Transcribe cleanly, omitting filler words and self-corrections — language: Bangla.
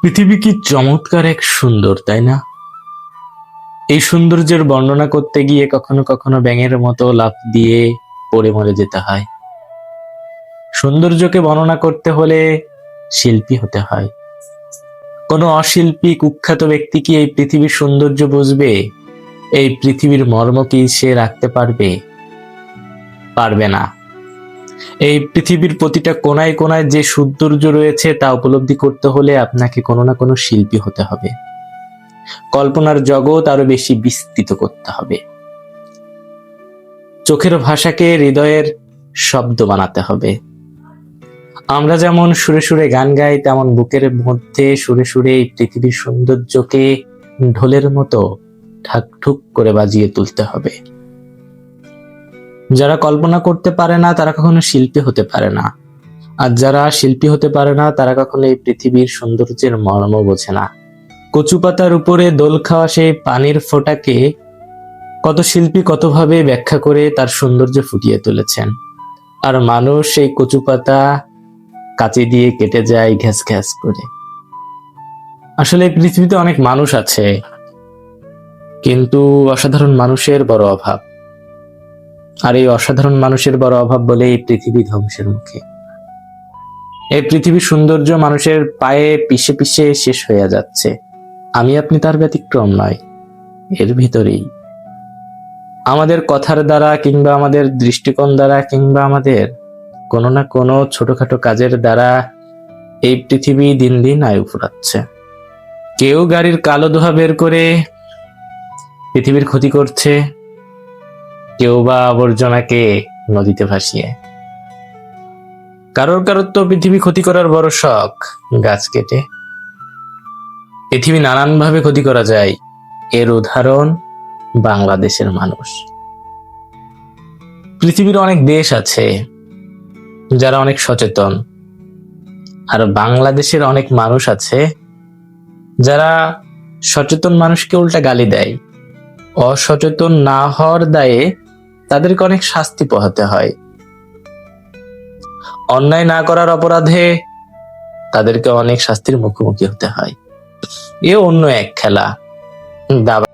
পৃথিবী কি চমৎকার এক সুন্দর, তাই না? এই সৌন্দর্যের বর্ণনা করতে গিয়ে কখনো কখনো ব্যাঙের মতো লাফ দিয়ে পড়ে মরে যেতে হয়। সৌন্দর্যকে বর্ণনা করতে হলে শিল্পী হতে হয়। কোনো অশিল্পী কুখ্যাত ব্যক্তি কি এই পৃথিবীর সৌন্দর্য বুঝবে? এই পৃথিবীর মর্ম কি সে রাখতে পারবে? পারবে না। এই পৃথিবীর প্রতিটা কোনায় কোনায় যে সৌন্দর্য রয়েছে তা উপলব্ধি করতে হলে আপনাকে কোনো না কোনো শিল্পী হতে হবে। কল্পনার জগৎ আরো বেশি বিস্তৃত করতে হবে। চোখের ভাষাকে হৃদয়ের শব্দ বানাতে হবে। আমরা যেমন সুরে সুরে গান গাই, তেমন বুকের মধ্যে সুরে সুরে এই পৃথিবীর সৌন্দর্যকে ঢোলের মতো ঠাকঠুক করে বাজিয়ে তুলতে হবে। যারা কল্পনা করতে পারে না তারা কখনো শিল্পী হতে পারে না, আর যারা শিল্পী হতে পারে না তারা কখনো এই পৃথিবীর সৌন্দর্যের মর্ম বোঝে না। কচু পাতার উপরে দোল খাওয়া সেই পানির ফোঁটাকে কত শিল্পী কতভাবে ব্যাখ্যা করে তার সৌন্দর্য ফুটিয়ে তুলেছেন, আর মানুষ সেই কচু পাতা কাঁচি দিয়ে কেটে যায় ঘ্যাস ঘ্যাস করে। আসলে এই পৃথিবীতে অনেক মানুষ আছে, কিন্তু অসাধারণ মানুষের বড় অভাব। আর এই অসাধারণ মানুষের বড় অভাব বলে এই পৃথিবী ধ্বংসের মুখে। এই পৃথিবীর সৌন্দর্য মানুষের পায়ে পিষে পিষে শেষ হয়ে যাচ্ছে। আমি আপনি তার ব্যতিক্রম নয়, এর ভিতরেই। আমাদের কথার দ্বারা কিংবা আমাদের দৃষ্টিকোণ দ্বারা কিংবা আমাদের কোনো না কোনো ছোটখাটো কাজের দ্বারা এই পৃথিবী দিন দিন আয়ু ফুরাচ্ছে। কেউ গাড়ির কালো ধোঁয়া বের করে পৃথিবীর ক্ষতি করছে, কেউ বা আবর্জনাকে নদীতে ভাসিয়ে। কারোর কারোর তো পৃথিবী ক্ষতি করার বড় শখ, গাছ কেটে। পৃথিবী নানানভাবে ক্ষতি করা যায়, এর উদাহরণ বাংলাদেশের মানুষ। পৃথিবীর অনেক দেশ আছে যারা অনেক সচেতন, আর বাংলাদেশের অনেক মানুষ আছে যারা সচেতন মানুষকে উল্টা গালি দেয়। অসচেতন না হওয়ার দায়ে তাদেরকে অনেক শাস্তি পোহাতে হয়। অন্যায় না করার অপরাধে তাদেরকে অনেক শাস্তির মুখোমুখি হতে হয়। এ অন্য এক খেলা। দাবা